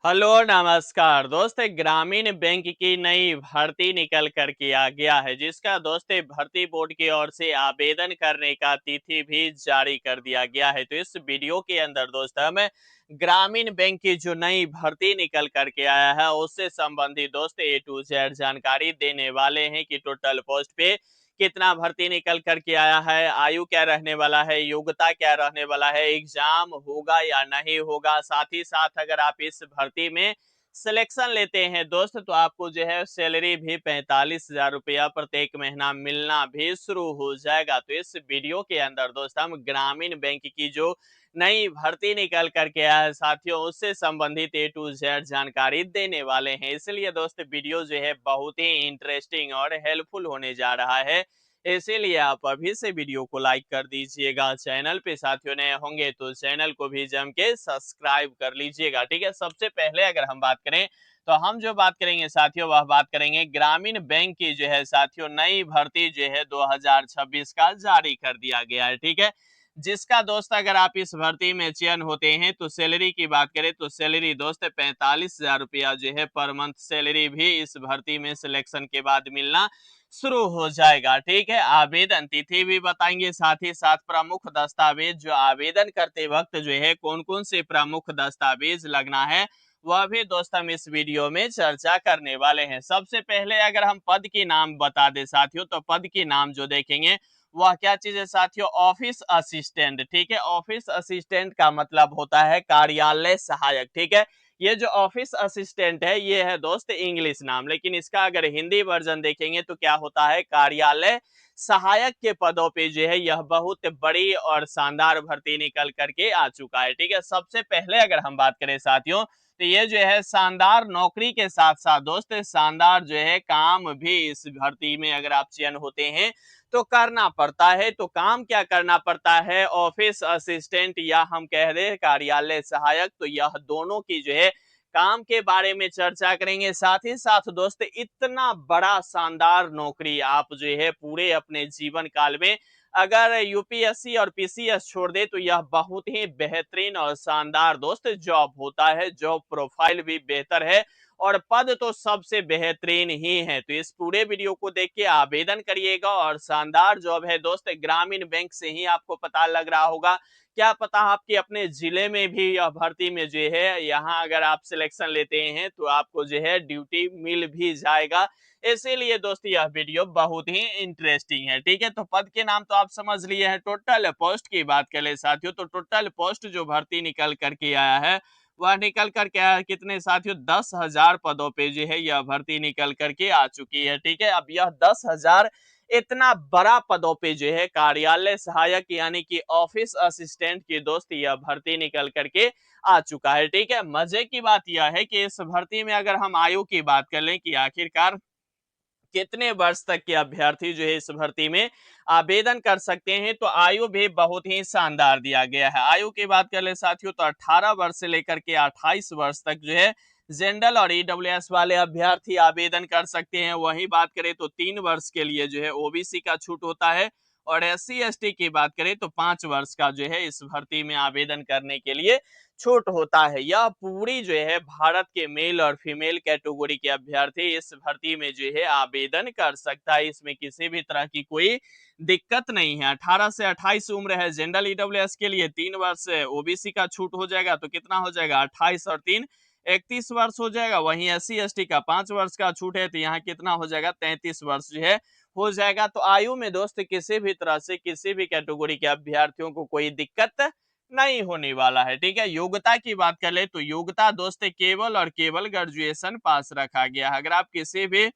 Hello नमस्कार दोस्त। ग्रामीण बैंक की नई भर्ती निकल कर के आ गया है, जिसका दोस्त भर्ती बोर्ड की ओर से आवेदन करने का तिथि भी जारी कर दिया गया है। तो इस वीडियो के अंदर दोस्त हम ग्रामीण बैंक की जो नई भर्ती निकल कर के आया है उससे संबंधित दोस्त ए टू जेड जानकारी देने वाले हैं कि टोटल पोस्ट पे कितना भर्ती निकल कर के आया है, आयु क्या रहने वाला है, योग्यता क्या रहने वाला है, एग्जाम होगा या नहीं होगा। साथ ही साथ अगर आप इस भर्ती में सिलेक्शन लेते हैं दोस्त तो आपको जो है सैलरी भी 45,000 रुपया प्रत्येक महीना मिलना भी शुरू हो जाएगा। तो इस वीडियो के अंदर दोस्त हम ग्रामीण बैंक की जो नई भर्ती निकल करके आया है साथियों, उससे संबंधित ए टू जेड जानकारी देने वाले हैं। इसलिए दोस्त वीडियो जो है बहुत ही इंटरेस्टिंग और हेल्पफुल होने जा रहा है, इसीलिए आप अभी से वीडियो को लाइक कर दीजिएगा। चैनल पे साथियों नए होंगे तो चैनल को भी जम के सब्सक्राइब कर लीजिएगा। ठीक है, सबसे पहले अगर हम बात करें तो हम जो बात करेंगे साथियों वह बात करेंगे ग्रामीण बैंक की जो है साथियों नई भर्ती जो है 2026 का जारी कर दिया गया है। ठीक है, जिसका दोस्त अगर आप इस भर्ती में चयन होते हैं तो सैलरी की बात करें तो सैलरी दोस्त 45,000 रुपया जो है पर मंथ सैलरी भी इस भर्ती में सिलेक्शन के बाद मिलना शुरू हो जाएगा। ठीक है, आवेदन तिथि भी बताएंगे, साथ ही साथ प्रमुख दस्तावेज जो आवेदन करते वक्त जो है कौन कौन से प्रमुख दस्तावेज लगना है वह भी दोस्त हम इस वीडियो में चर्चा करने वाले हैं। सबसे पहले अगर हम पद की नाम बता दें साथियों तो पद की नाम जो देखेंगे वह क्या चीज है साथियों, ऑफिस असिस्टेंट। ठीक है, ऑफिस असिस्टेंट का मतलब होता है कार्यालय सहायक। ठीक है, ये जो ऑफिस असिस्टेंट है ये है दोस्त इंग्लिश नाम, लेकिन इसका अगर हिंदी वर्जन देखेंगे तो क्या होता है, कार्यालय सहायक के पदों पे जो है यह बहुत बड़ी और शानदार भर्ती निकल करके आ चुका है। ठीक है, सबसे पहले अगर हम बात करें साथियों तो ये जो है शानदार नौकरी के साथ साथ दोस्त शानदार जो है काम भी इस भर्ती में अगर आप चयन होते हैं तो करना पड़ता है। तो काम क्या करना पड़ता है, ऑफिस असिस्टेंट या हम कह रहे हैं कार्यालय सहायक। तो यह दोनों की जो है काम के बारे में चर्चा करेंगे। साथ ही साथ दोस्त इतना बड़ा शानदार नौकरी आप जो है पूरे अपने जीवन काल में अगर यूपीएससी और पीसीएस छोड़ दे तो यह बहुत ही बेहतरीन और शानदार दोस्त जॉब होता है। जॉब प्रोफाइल भी बेहतर है और पद तो सबसे बेहतरीन ही है। तो इस पूरे वीडियो को देख के आवेदन करिएगा और शानदार जॉब है दोस्त। ग्रामीण बैंक से ही आपको पता लग रहा होगा, क्या पता आपके अपने जिले में भी यह भर्ती में जो है यहाँ अगर आप सिलेक्शन लेते हैं तो आपको जो है ड्यूटी मिल भी जाएगा। इसीलिए दोस्त यह वीडियो बहुत ही इंटरेस्टिंग है। ठीक है, तो पद के नाम तो आप समझ लिए हैं। टोटल पोस्ट की बात करें साथियों तो टोटल पोस्ट जो भर्ती निकल करके आया है वह निकल कर के आया कितने साथियों, 10,000 पदों पे जो है यह भर्ती निकल करके आ चुकी है। ठीक है, अब यह 10,000 इतना बड़ा पदों पे जो है कार्यालय सहायक यानी कि ऑफिस असिस्टेंट की दोस्त यह भर्ती निकल करके आ चुका है। ठीक है, मजे की बात यह है कि इस भर्ती में अगर हम आयु की बात कर लें कि आखिरकार कितने वर्ष तक के अभ्यर्थी जो है इस भर्ती में आवेदन कर सकते हैं, तो आयु भी बहुत ही शानदार दिया गया है। आयु की बात कर ले साथियों तो 18 वर्ष से लेकर के 28 वर्ष तक जो है जनरल और ईडब्ल्यूएस वाले अभ्यर्थी आवेदन कर सकते हैं। वही बात करें तो 3 वर्ष के लिए जो है ओबीसी का छूट होता है और एससी एसटी की बात करें तो 5 वर्ष का जो है इस भर्ती में आवेदन करने के लिए छूट होता है। यह पूरी जो है भारत के मेल और फीमेल कैटेगरी के अभ्यर्थी इस भर्ती में जो है आवेदन कर सकता है। इसमें किसी भी तरह की कोई दिक्कत नहीं है। 18 से 28 उम्र है जनरल ईडब्ल्यूएस के लिए, 3 वर्ष ओबीसी का छूट हो जाएगा तो कितना हो जाएगा, 28 और 3 31 वर्ष हो जाएगा। वहीं एससी एसटी का 5 वर्ष का छूट है तो यहाँ कितना हो जाएगा, 33 वर्ष जो है हो जाएगा। तो आयु में दोस्त किसी भी तरह से किसी भी कैटेगरी के अभ्यर्थियों को कोई दिक्कत नहीं होने वाला है। ठीक है, योग्यता की बात कर ले तो योग्यता दोस्त केवल और केवल ग्रेजुएशन पास रखा गया है। अगर आप किसी भी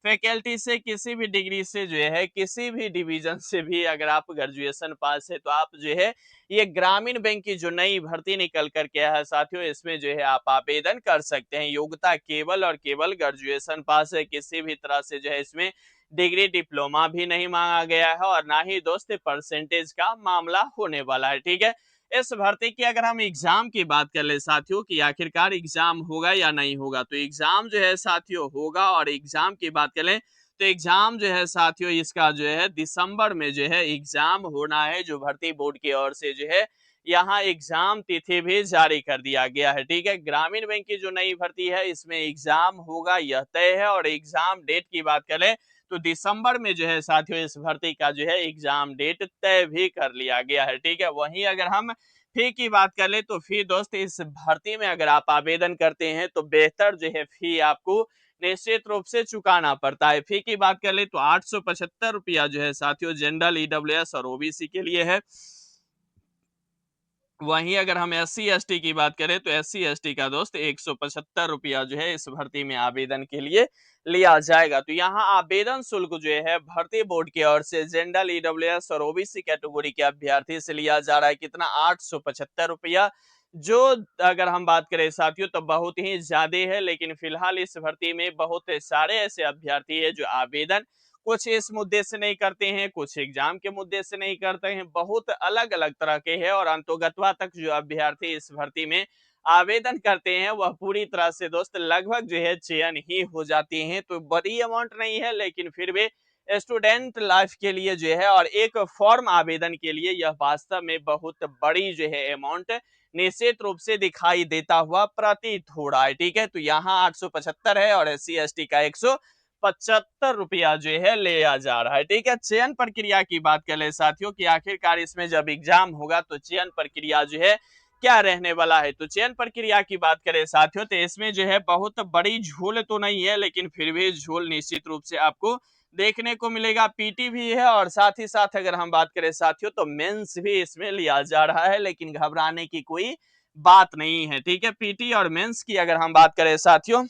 फैकल्टी से किसी भी डिग्री से जो है किसी भी डिवीजन से भी अगर आप ग्रेजुएशन पास है तो आप जो है ये ग्रामीण बैंक की जो नई भर्ती निकल कर के है साथियों इसमें जो है आप आवेदन कर सकते हैं। योग्यता केवल और केवल ग्रेजुएशन पास है, किसी भी तरह से जो है इसमें डिग्री डिप्लोमा भी नहीं मांगा गया है और ना ही दोस्त परसेंटेज का मामला होने वाला है। ठीक है, इस भर्ती की अगर हम एग्जाम की बात कर ले साथियों कि आखिरकार एग्जाम होगा या नहीं होगा, तो एग्जाम जो है साथियों होगा। और एग्जाम की बात करें तो एग्जाम जो है साथियों इसका जो है दिसंबर में जो है एग्जाम होना है, जो भर्ती बोर्ड की ओर से जो है यहाँ एग्जाम तिथि भी जारी कर दिया गया है। ठीक है, ग्रामीण बैंक की जो नई भर्ती है इसमें एग्जाम होगा यह तय है, और एग्जाम डेट की बात करें तो दिसंबर में जो है साथियों इस भर्ती का जो है एग्जाम डेट तय भी कर लिया गया है। ठीक है, वहीं अगर हम फी की बात कर ले तो फी दोस्त इस भर्ती में अगर आप आवेदन करते हैं तो बेहतर जो है फी आपको निश्चित रूप से चुकाना पड़ता है। फी की बात कर ले तो 875 रुपया जो है साथियों जनरल, ईडब्ल्यूएस और ओबीसी के लिए है। वहीं अगर हम एससी एसटी की बात करें तो एससी एसटी का दोस्त 175 रुपया जो है इस भर्ती में आवेदन के लिए लिया जाएगा। तो यहाँ आवेदन शुल्क जो है भर्ती बोर्ड की ओर से जनरल, ईडब्ल्यूएस और ओबीसी कैटेगरी के अभ्यर्थी से लिया जा रहा है कितना, 875 रुपया, जो अगर हम बात करें साथियों तो बहुत ही ज्यादा है। लेकिन फिलहाल इस भर्ती में बहुत सारे ऐसे अभ्यर्थी है जो आवेदन कुछ इस मुद्दे से नहीं करते हैं, कुछ एग्जाम के मुद्दे से नहीं करते हैं, बहुत अलग अलग तरह के हैं। और अंतोगत्वा तक जो अभ्यर्थी इस भर्ती में आवेदन करते हैं वह पूरी तरह से दोस्त लगभग जो है चयन ही हो जाती हैं। तो बड़ी अमाउंट नहीं है, लेकिन फिर भी स्टूडेंट लाइफ के लिए जो है और एक फॉर्म आवेदन के लिए यह वास्तव में बहुत बड़ी जो है अमाउंट निश्चित रूप से दिखाई देता हुआ प्रतीत हो रहा है। ठीक है, तो यहाँ 875 है और एससी एसटी का 175 रुपया जो है लिया जा रहा है। ठीक है, चयन प्रक्रिया की बात कर ले साथियों कि आखिरकार इसमें जब एग्जाम होगा तो चयन प्रक्रिया जो है क्या रहने वाला है। तो चयन प्रक्रिया की बात करें साथियों तो इसमें जो है बहुत बड़ी झोल तो नहीं है, लेकिन फिर भी झोल निश्चित रूप से आपको देखने को मिलेगा। पीटी भी है और साथ ही साथ अगर हम बात करें साथियों तो मेंस भी इसमें लिया जा रहा है, लेकिन घबराने की कोई बात नहीं है। ठीक है, पीटी और मेंस की अगर हम बात करें साथियों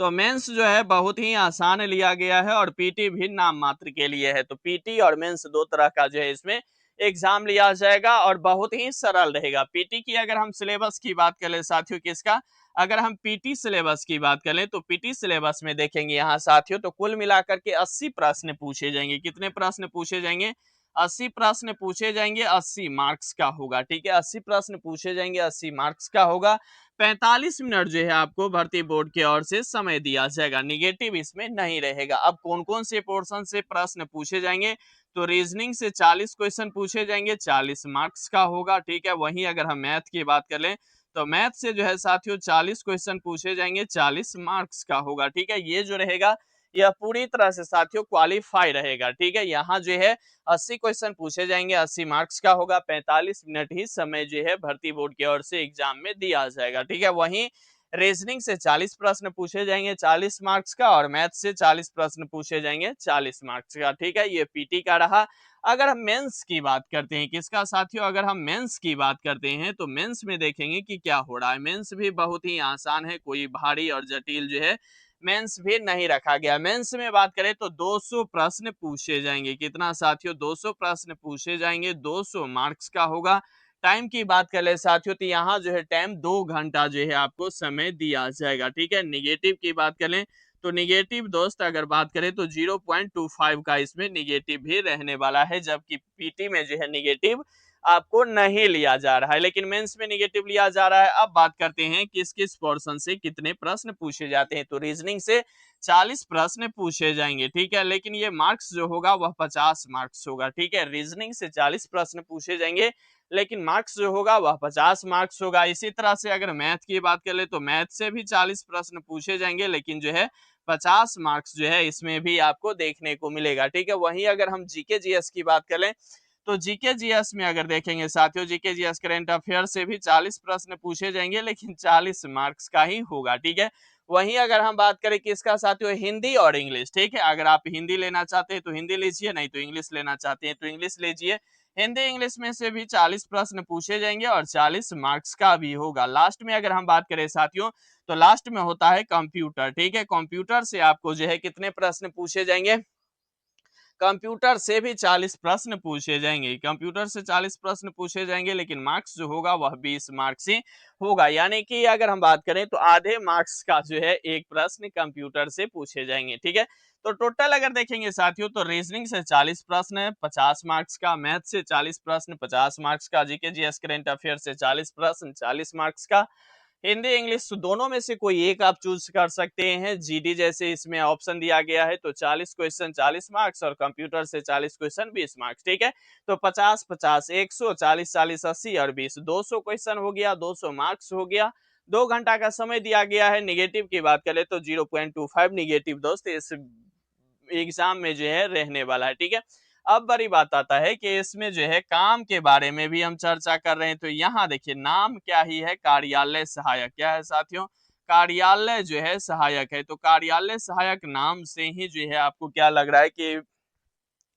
तो मेंस जो है बहुत ही आसान लिया गया है और पीटी भी नाम मात्र के लिए है। तो पीटी और मेंस दो तरह का जो है इसमें एग्जाम लिया जाएगा और बहुत ही सरल रहेगा। पीटी की अगर हम सिलेबस की बात करें साथियों किसका, अगर हम पीटी सिलेबस की बात करें तो पीटी सिलेबस में देखेंगे यहाँ साथियों तो कुल मिलाकर के 80 प्रश्न पूछे जाएंगे। कितने प्रश्न पूछे जाएंगे, 80 प्रश्न पूछे जाएंगे, 80 मार्क्स का होगा। ठीक है, 80 प्रश्न पूछे जाएंगे, 80 मार्क्स का होगा। 45 मिनट जो है आपको भर्ती बोर्ड की ओर से समय दिया जाएगा, निगेटिव इसमें नहीं रहेगा। अब कौन कौन से पोर्शन से प्रश्न पूछे जाएंगे, तो रीजनिंग से 40 क्वेश्चन पूछे जाएंगे, 40 मार्क्स का होगा। ठीक है, वहीं अगर हम मैथ की बात कर लें तो मैथ से जो है साथियों 40 क्वेश्चन पूछे जाएंगे, 40 मार्क्स का होगा। ठीक है, ये जो रहेगा यह पूरी तरह से साथियों क्वालिफाई रहेगा। ठीक है, यहाँ जो है 80 क्वेश्चन पूछे जाएंगे, 80 मार्क्स का होगा, 45 मिनट ही समय जो है भर्ती बोर्ड की ओर से एग्जाम में दिया जाएगा। ठीक है, वहीं रीजनिंग से 40 प्रश्न पूछे जाएंगे, 40 मार्क्स का, और मैथ से 40 प्रश्न पूछे जाएंगे, 40 मार्क्स का। ठीक है, ये पीटी का रहा। अगर हम मेंस की बात करते हैं किसका साथियों, अगर हम मेंस की बात करते हैं तो मेंस में देखेंगे कि क्या हो रहा है। मेंस भी बहुत ही आसान है, कोई भारी और जटिल जो है मेंस भी नहीं रखा गया। मेंस में बात करें तो 200 प्रश्न पूछे जाएंगे। कितना साथियों, 200 प्रश्न पूछे जाएंगे, 200 मार्क्स का होगा। टाइम की बात कर ले साथियों तो यहाँ जो है टाइम 2 घंटा जो है आपको समय दिया जाएगा। ठीक है, निगेटिव की बात करें तो निगेटिव दोस्त अगर बात करें तो 0.25 का इसमें निगेटिव भी रहने वाला है, जबकि पीटी में जो है निगेटिव आपको नहीं लिया जा रहा है, लेकिन मेंस में निगेटिव लिया जा रहा है। अब बात करते हैं किस किस पोर्शन से कितने प्रश्न पूछे जाते हैं। तो रीजनिंग से 40 प्रश्न पूछे जाएंगे। ठीक है, लेकिन ये मार्क्स जो होगा वह 50 मार्क्स होगा। ठीक है, रीजनिंग से 40 प्रश्न पूछे जाएंगे, लेकिन मार्क्स जो होगा वह 50 मार्क्स होगा। इसी तरह से अगर मैथ की बात करें तो मैथ से भी 40 प्रश्न पूछे जाएंगे, लेकिन जो है 50 मार्क्स जो है इसमें भी आपको देखने को मिलेगा। ठीक है, वहीं अगर हम जीके जीएस की बात करें तो जीके जीएस में अगर देखेंगे साथियों, जीके जीएस करंट अफेयर से भी 40 प्रश्न पूछे जाएंगे, लेकिन 40 मार्क्स का ही होगा। ठीक है, वहीं अगर हम बात करें किसका साथियों, हिंदी और इंग्लिश। ठीक है, अगर आप हिंदी लेना चाहते हैं तो हिंदी लीजिए, नहीं तो इंग्लिश लेना चाहते हैं तो इंग्लिश लीजिए। हिंदी इंग्लिश में से भी 40 प्रश्न पूछे जाएंगे और 40 मार्क्स का भी होगा। लास्ट में अगर हम बात करें साथियों तो लास्ट में होता है कंप्यूटर। ठीक है, कंप्यूटर से आपको जो है कितने प्रश्न पूछे जाएंगे, कंप्यूटर से भी 40 प्रश्न पूछे जाएंगे। कंप्यूटर से 40 प्रश्न पूछे जाएंगे, लेकिन मार्क्स जो होगा वह 20 मार्क्स ही होगा। यानी कि अगर हम बात करें तो आधे मार्क्स का जो है एक प्रश्न कंप्यूटर से पूछे जाएंगे। ठीक है, तो टोटल अगर देखेंगे साथियों तो रीजनिंग से 40 प्रश्न 50 मार्क्स का, मैथ से 40 प्रश्न 50 मार्क्स का, जीके जीएस करंट अफेयर से 40 प्रश्न 40 मार्क्स का, हिंदी इंग्लिश दोनों में से कोई एक आप चूज कर सकते हैं। जीडी जैसे इसमें ऑप्शन दिया गया है तो 40 क्वेश्चन 40 मार्क्स और कंप्यूटर से 40 क्वेश्चन 20 मार्क्स, ठीक है। तो 50 50 100 40 40 80 और 20 200 क्वेश्चन हो गया, 200 मार्क्स हो गया। 2 घंटा का समय दिया गया है। निगेटिव की बात करें तो 0.25 निगेटिव दोस्त इस एग्जाम में जो है रहने वाला है, ठीक है। अब बड़ी बात आता है कि इसमें जो है काम के बारे में भी हम चर्चा कर रहे हैं। तो यहाँ देखिए नाम क्या ही है, कार्यालय सहायक। क्या है साथियों? कार्यालय जो है सहायक है। तो कार्यालय सहायक नाम से ही जो है आपको क्या लग रहा है कि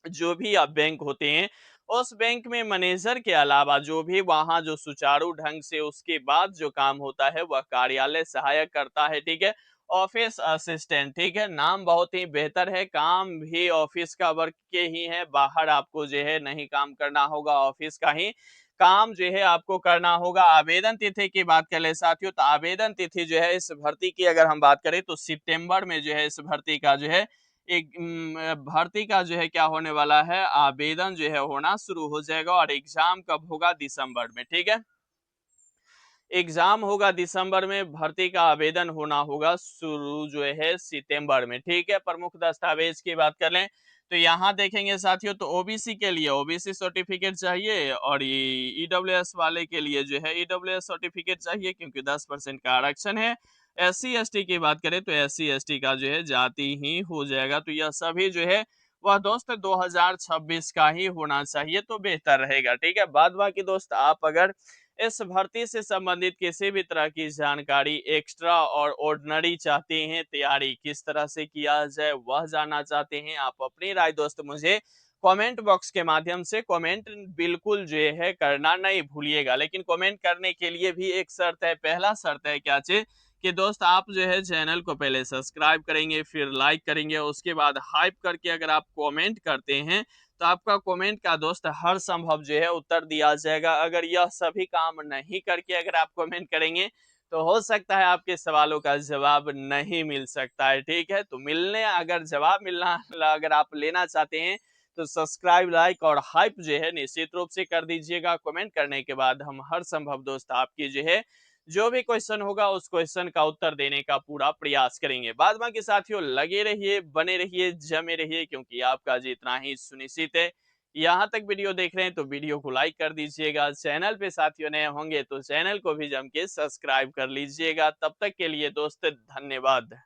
जो भी आप बैंक होते हैं उस बैंक में मैनेजर के अलावा जो भी वहां जो सुचारू ढंग से उसके बाद जो काम होता है वह कार्यालय सहायक करता है, ठीक है। ऑफिस असिस्टेंट, ठीक है, नाम बहुत ही बेहतर है। काम भी ऑफिस का वर्क के ही है, बाहर आपको जो है नहीं काम करना होगा, ऑफिस का ही काम जो है आपको करना होगा। आवेदन तिथि की बात कर ले साथियों, तो आवेदन तिथि जो है इस भर्ती की अगर हम बात करें तो सितंबर में जो है इस भर्ती का जो है एक भर्ती का जो है क्या होने वाला है, आवेदन जो है होना शुरू हो जाएगा। और एग्जाम कब होगा? दिसंबर में, ठीक है। एग्जाम होगा दिसंबर में, भर्ती का आवेदन होना होगा शुरू जो है सितंबर में, ठीक है। प्रमुख दस्तावेज की बात कर लें तो यहाँ देखेंगे साथियों, तो ओबीसी के लिए ओबीसी सर्टिफिकेट चाहिए और ये ईडब्ल्यूएस वाले के लिए जो है ईडब्ल्यूएस सर्टिफिकेट चाहिए क्योंकि 10% का आरक्षण है। एससी एसटी की बात करें तो एससी एसटी का जो है जाति ही हो जाएगा। तो यह सभी जो है वह दोस्त 2026 का ही होना चाहिए तो बेहतर रहेगा, ठीक है। बाद बाकी दोस्त आप अगर इस भर्ती से संबंधित किसी भी तरह की जानकारी एक्स्ट्रा और ऑर्डिनरी चाहते हैं, तैयारी किस तरह से किया जाए वह जानना चाहते हैं, आप अपनी राय दोस्त मुझे कमेंट बॉक्स के माध्यम से कमेंट बिल्कुल जो है करना नहीं भूलिएगा। लेकिन कमेंट करने के लिए भी एक शर्त है, पहला शर्त है क्या चीज कि दोस्त आप जो है चैनल को पहले सब्सक्राइब करेंगे, फिर लाइक करेंगे, उसके बाद हाइप करके अगर आप कमेंट करते हैं तो आपका कमेंट का दोस्त हर संभव जो है उत्तर दिया जाएगा। अगर यह सभी काम नहीं करके अगर आप कमेंट करेंगे तो हो सकता है आपके सवालों का जवाब नहीं मिल सकता है, ठीक है। तो मिलने अगर जवाब मिलना अगर आप लेना चाहते हैं तो सब्सक्राइब लाइक और हाइप जो है निश्चित रूप से कर दीजिएगा। कमेंट करने के बाद हम हर संभव दोस्त आपकी जो है जो भी क्वेश्चन होगा उस क्वेश्चन का उत्तर देने का पूरा प्रयास करेंगे। बाद बाकी साथियों लगे रहिए, बने रहिए, जमे रहिए क्योंकि आपका जीतना ही सुनिश्चित है। यहाँ तक वीडियो देख रहे हैं तो वीडियो को लाइक कर दीजिएगा। चैनल पे साथियों नए होंगे तो चैनल को भी जम के सब्सक्राइब कर लीजिएगा। तब तक के लिए दोस्त धन्यवाद।